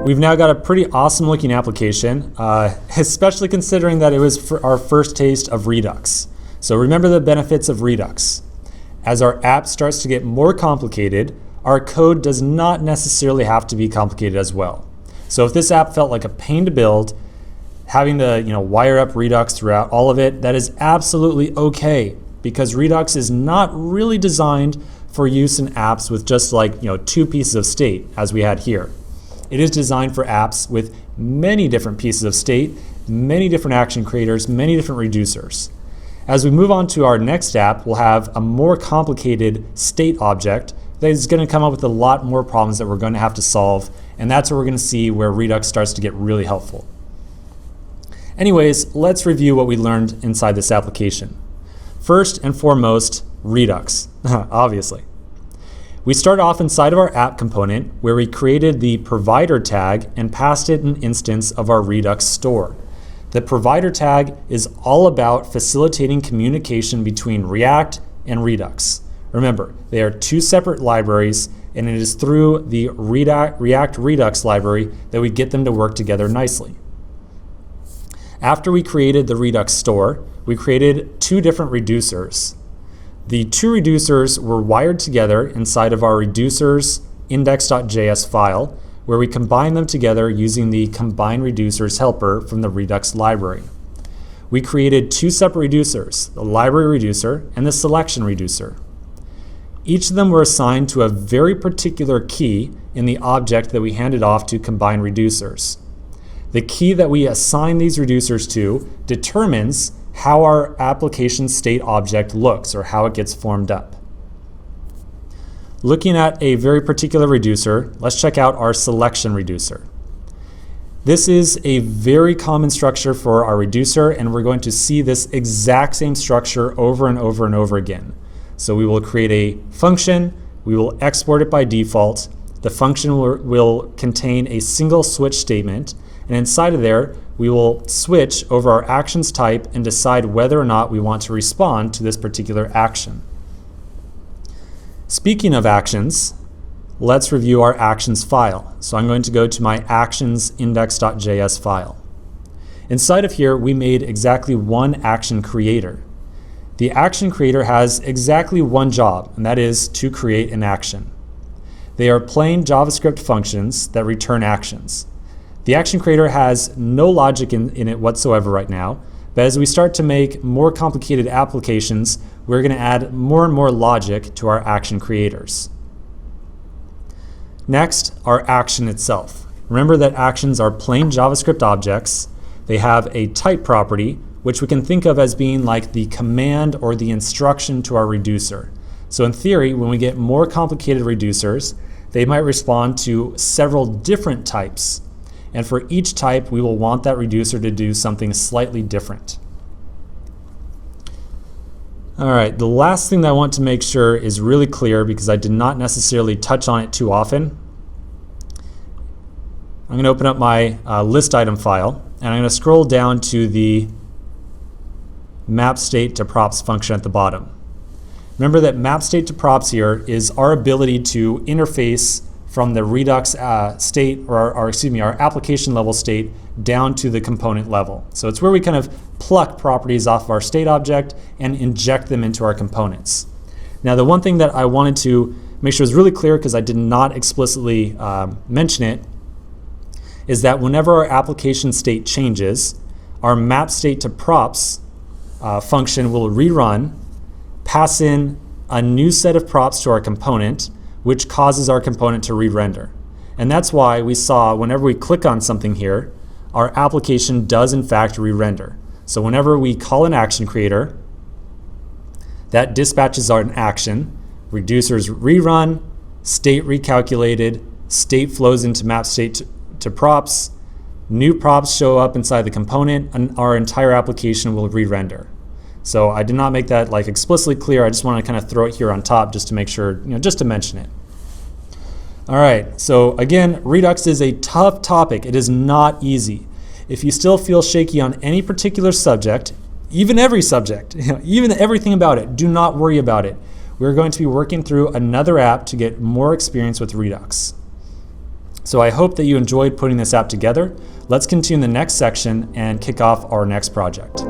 We've now got a pretty awesome looking application, especially considering that it was for our first taste of Redux. So remember the benefits of Redux. As our app starts to get more complicated, our code does not necessarily have to be complicated as well. So if this app felt like a pain to build, having to wire up Redux throughout all of it, that is absolutely okay, because Redux is not really designed for use in apps with just like two pieces of state as we had here. It is designed for apps with many different pieces of state, many different action creators, many different reducers. As we move on to our next app, we'll have a more complicated state object that is going to come up with a lot more problems that we're going to have to solve, and that's where we're going to see where Redux starts to get really helpful. Anyways, let's review what we learned inside this application. First and foremost, Redux, obviously. We start off inside of our app component where we created the provider tag and passed it an instance of our Redux store. The provider tag is all about facilitating communication between React and Redux. Remember, they are two separate libraries, and it is through the React Redux library that we get them to work together nicely. After we created the Redux store, we created two different reducers. The two reducers were wired together inside of our reducers index.js file, where we combine them together using the combine reducers helper from the Redux library. We created two separate reducers, the library reducer and the selection reducer. Each of them were assigned to a very particular key in the object that we handed off to combine reducers. The key that we assign these reducers to determines how our application state object looks, or how it gets formed up. Looking at a very particular reducer, let's check out our selection reducer. This is a very common structure for our reducer, and we're going to see this exact same structure over and over and over again. So we will create a function, we will export it by default. The function will contain a single switch statement, and inside of there, we will switch over our actions type and decide whether or not we want to respond to this particular action. Speaking of actions, let's review our actions file. So I'm going to go to my actions index.js file. Inside of here, we made exactly one action creator. The action creator has exactly one job, and that is to create an action. They are plain JavaScript functions that return actions. The action creator has no logic in it whatsoever right now, but as we start to make more complicated applications, we're going to add more and more logic to our action creators. Next, our action itself. Remember that actions are plain JavaScript objects. They have a type property, which we can think of as being like the command or the instruction to our reducer. So in theory, when we get more complicated reducers, they might respond to several different types. And for each type, we will want that reducer to do something slightly different. All right, the last thing that I want to make sure is really clear, because I did not necessarily touch on it too often. I'm going to open up my list item file, and I'm going to scroll down to the map state to props function at the bottom. Remember that map state to props here is our ability to interface from the Redux state, or our application level state, down to the component level. So it's where we kind of pluck properties off of our state object and inject them into our components. Now, the one thing that I wanted to make sure is really clear, because I did not explicitly mention it, is that whenever our application state changes, our map state to props function will rerun, pass in a new set of props to our component, which causes our component to re-render. And that's why we saw whenever we click on something here, our application does in fact re-render. So whenever we call an action creator, that dispatches an action, reducers rerun, state recalculated, state flows into map state to props, new props show up inside the component, and our entire application will re-render. So I did not make that like explicitly clear. I just want to kind of throw it here on top just to make sure, just to mention it. All right, so again, Redux is a tough topic. It is not easy. If you still feel shaky on any particular subject, even every subject, even everything about it, do not worry about it. We're going to be working through another app to get more experience with Redux. So I hope that you enjoyed putting this app together. Let's continue in the next section and kick off our next project.